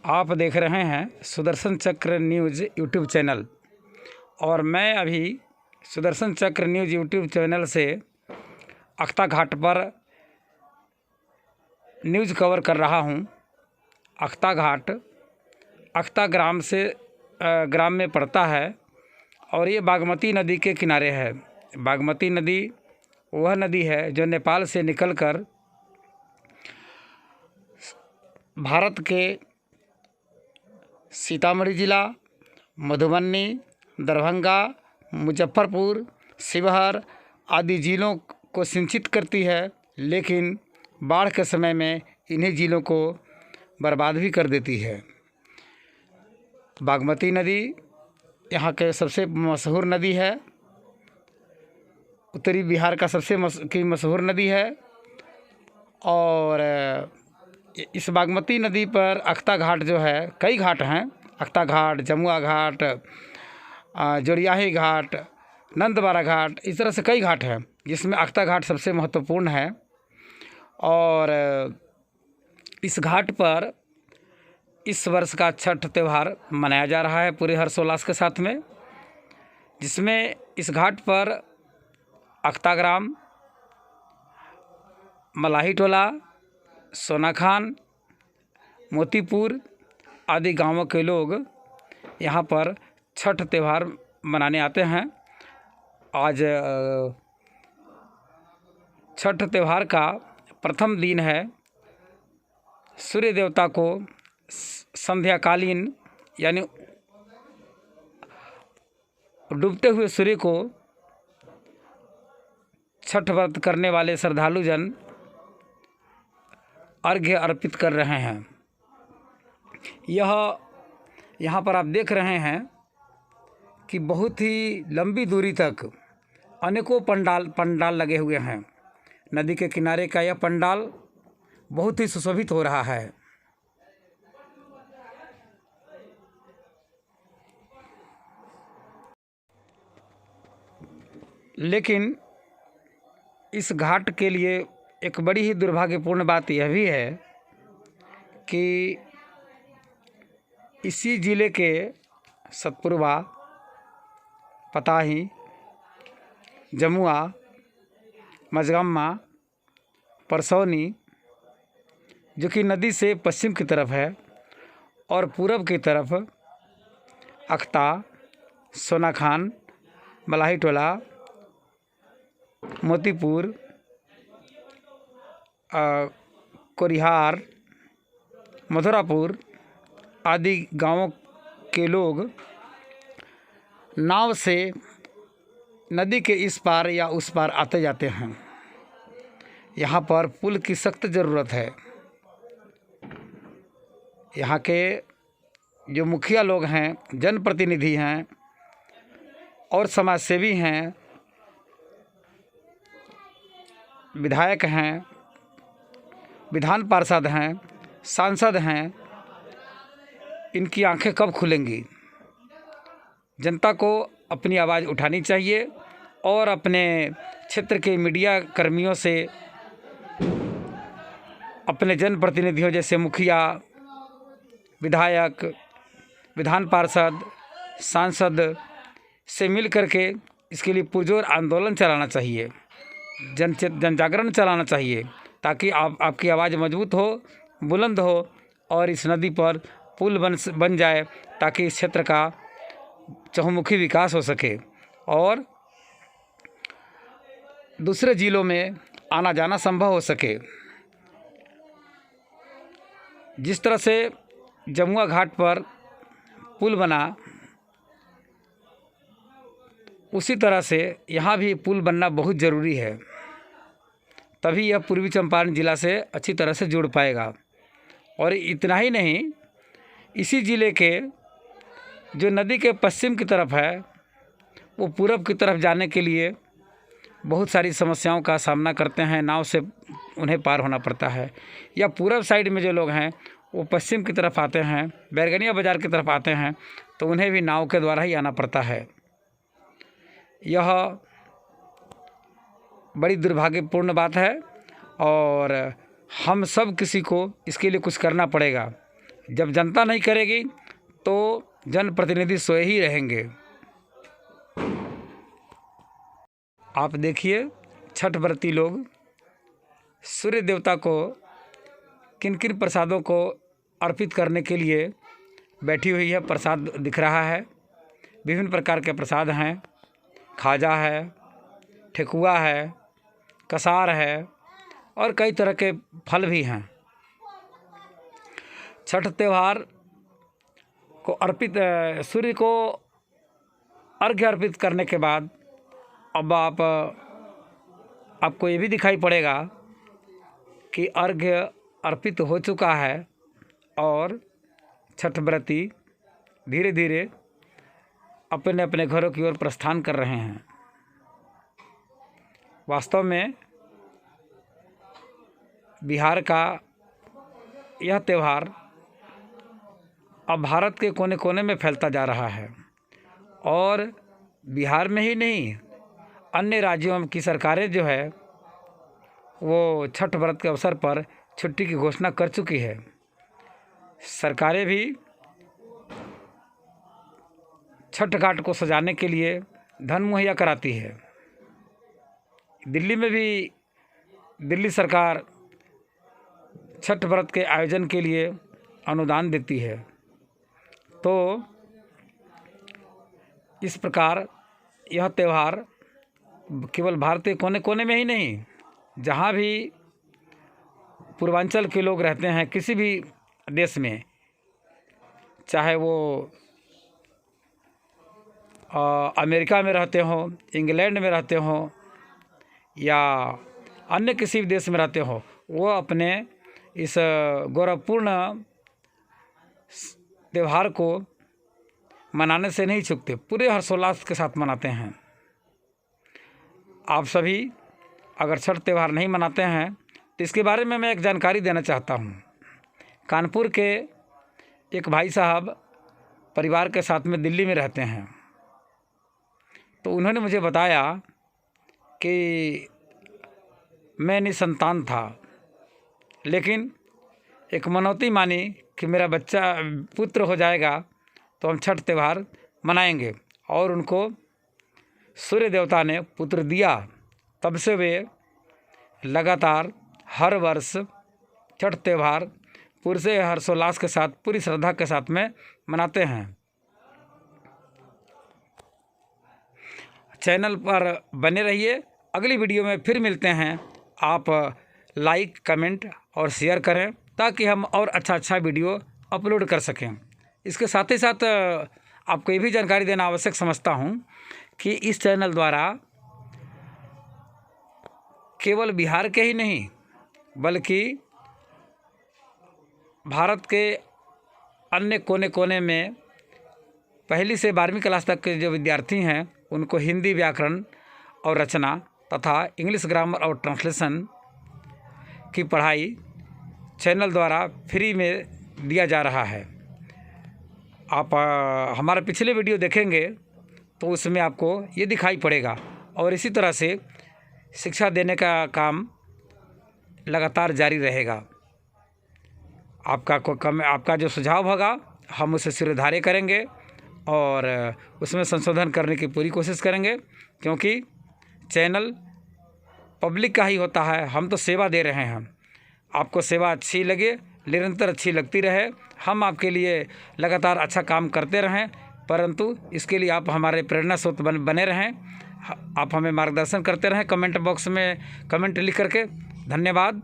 आप देख रहे हैं सुदर्शन चक्र न्यूज़ यूट्यूब चैनल और मैं अभी सुदर्शन चक्र न्यूज़ यूट्यूब चैनल से अख्ता घाट पर न्यूज़ कवर कर रहा हूं। अख्ता घाट अख्ता ग्राम में पड़ता है और ये बागमती नदी के किनारे है। बागमती नदी वह नदी है जो नेपाल से निकलकर भारत के सीतामढ़ी जिला, मधुबनी, दरभंगा, मुजफ्फरपुर, शिवहर आदि जिलों को सिंचित करती है, लेकिन बाढ़ के समय में इन्हीं जिलों को बर्बाद भी कर देती है। बागमती नदी यहाँ के सबसे मशहूर नदी है, उत्तरी बिहार का सबसे मशहूर नदी है। और इस बागमती नदी पर अख्ता घाट जो है, कई घाट हैं, अख्ता घाट, जमुआ घाट, जोड़ियाही घाट, नंदबारा घाट, इस तरह से कई घाट हैं जिसमें अख्ता घाट सबसे महत्वपूर्ण है। और इस घाट पर इस वर्ष का छठ त्यौहार मनाया जा रहा है पूरे हर्षोल्लास के साथ में, जिसमें इस घाट पर अख्ता ग्राम, मलाही टोला, सोनाखान, मोतीपुर आदि गांवों के लोग यहाँ पर छठ त्यौहार मनाने आते हैं। आज छठ त्यौहार का प्रथम दिन है। सूर्य देवता को संध्याकालीन यानी डूबते हुए सूर्य को छठ व्रत करने वाले श्रद्धालु जन अर्घ्य अर्पित कर रहे हैं। यहाँ पर आप देख रहे हैं कि बहुत ही लंबी दूरी तक अनेकों पंडाल लगे हुए हैं। नदी के किनारे का यह पंडाल बहुत ही सुशोभित हो रहा है। लेकिन इस घाट के लिए एक बड़ी ही दुर्भाग्यपूर्ण बात यह भी है कि इसी ज़िले के सतपुरवा, पताही, जमुआ, मझगम्मा, परसौनी, जो कि नदी से पश्चिम की तरफ है, और पूरब की तरफ अख्ता, सोनाखान, मलाही टोला, मोतीपुर, कोरिहार, मथुरापुर आदि गांवों के लोग नाव से नदी के इस पार या उस पार आते जाते हैं। यहाँ पर पुल की सख्त ज़रूरत है। यहाँ के जो मुखिया लोग हैं, जनप्रतिनिधि हैं और समाजसेवी हैं, विधायक हैं, विधान पार्षद हैं, सांसद हैं, इनकी आंखें कब खुलेंगी? जनता को अपनी आवाज़ उठानी चाहिए और अपने क्षेत्र के मीडिया कर्मियों से, अपने जनप्रतिनिधियों जैसे मुखिया, विधायक, विधान पार्षद, सांसद से मिल करके इसके लिए पुरजोर आंदोलन चलाना चाहिए, जन जागरण चलाना चाहिए, ताकि आपकी आवाज़ मजबूत हो, बुलंद हो और इस नदी पर पुल बन जाए, ताकि इस क्षेत्र का चहुमुखी विकास हो सके और दूसरे ज़िलों में आना जाना संभव हो सके। जिस तरह से जमुआ घाट पर पुल बना, उसी तरह से यहाँ भी पुल बनना बहुत ज़रूरी है, तभी यह पूर्वी चंपारण जिला से अच्छी तरह से जुड़ पाएगा। और इतना ही नहीं, इसी ज़िले के जो नदी के पश्चिम की तरफ है, वो पूरब की तरफ जाने के लिए बहुत सारी समस्याओं का सामना करते हैं। नाव से उन्हें पार होना पड़ता है, या पूरब साइड में जो लोग हैं वो पश्चिम की तरफ आते हैं, बैरगनिया बाज़ार की तरफ आते हैं, तो उन्हें भी नाव के द्वारा ही आना पड़ता है। यह बड़ी दुर्भाग्यपूर्ण बात है और हम सब किसी को इसके लिए कुछ करना पड़ेगा। जब जनता नहीं करेगी तो जनप्रतिनिधि सोए ही रहेंगे। आप देखिए छठ व्रती लोग सूर्य देवता को किन किन प्रसादों को अर्पित करने के लिए बैठी हुई है। प्रसाद दिख रहा है, विभिन्न प्रकार के प्रसाद हैं, खाजा है, ठेकुआ है, कसार है और कई तरह के फल भी हैं। छठ त्यौहार को अर्पित सूर्य को अर्घ्य अर्पित करने के बाद अब आपको ये भी दिखाई पड़ेगा कि अर्घ्य अर्पित हो चुका है और छठ व्रती धीरे धीरे अपने अपने घरों की ओर प्रस्थान कर रहे हैं। वास्तव में बिहार का यह त्यौहार अब भारत के कोने कोने में फैलता जा रहा है और बिहार में ही नहीं, अन्य राज्यों की सरकारें जो है वो छठ व्रत के अवसर पर छुट्टी की घोषणा कर चुकी है। सरकारें भी छठ घाट को सजाने के लिए धन मुहैया कराती है। दिल्ली में भी दिल्ली सरकार छठ व्रत के आयोजन के लिए अनुदान देती है। तो इस प्रकार यह त्यौहार केवल भारत के कोने कोने में ही नहीं, जहाँ भी पूर्वांचल के लोग रहते हैं, किसी भी देश में, चाहे वो अमेरिका में रहते हों, इंग्लैंड में रहते हों या अन्य किसी भी देश में रहते हों, वो अपने इस गौरवपूर्ण त्यौहार को मनाने से नहीं चूकते, पूरे हर्षोल्लास के साथ मनाते हैं। आप सभी अगर छठ त्यौहार नहीं मनाते हैं तो इसके बारे में मैं एक जानकारी देना चाहता हूँ। कानपुर के एक भाई साहब परिवार के साथ में दिल्ली में रहते हैं, तो उन्होंने मुझे बताया कि मैं निसंतान था, लेकिन एक मनौती मानी कि मेरा बच्चा पुत्र हो जाएगा तो हम छठ त्यौहार मनाएंगे, और उनको सूर्य देवता ने पुत्र दिया। तब से वे लगातार हर वर्ष छठ त्यौहार पूरे हर्षोल्लास के साथ, पूरी श्रद्धा के साथ में मनाते हैं। चैनल पर बने रहिए, अगली वीडियो में फिर मिलते हैं। आप लाइक, कमेंट और शेयर करें ताकि हम और अच्छा वीडियो अपलोड कर सकें। इसके साथ ही साथ आपको ये भी जानकारी देना आवश्यक समझता हूँ कि इस चैनल द्वारा केवल बिहार के ही नहीं बल्कि भारत के अन्य कोने कोने में पहली से 12वीं क्लास तक के जो विद्यार्थी हैं उनको हिंदी व्याकरण और रचना तथा इंग्लिश ग्रामर और ट्रांसलेशन की पढ़ाई चैनल द्वारा फ्री में दिया जा रहा है। आप हमारा पिछले वीडियो देखेंगे तो उसमें आपको ये दिखाई पड़ेगा, और इसी तरह से शिक्षा देने का काम लगातार जारी रहेगा। आपका जो सुझाव होगा हम उसे सिरधार्य करेंगे और उसमें संशोधन करने की पूरी कोशिश करेंगे, क्योंकि चैनल पब्लिक का ही होता है। हम तो सेवा दे रहे हैं। आपको सेवा अच्छी लगे, निरंतर अच्छी लगती रहे, हम आपके लिए लगातार अच्छा काम करते रहें, परंतु इसके लिए आप हमारे प्रेरणा स्रोत बने रहें। आप हमें मार्गदर्शन करते रहें, कमेंट बॉक्स में कमेंट लिख करके। धन्यवाद।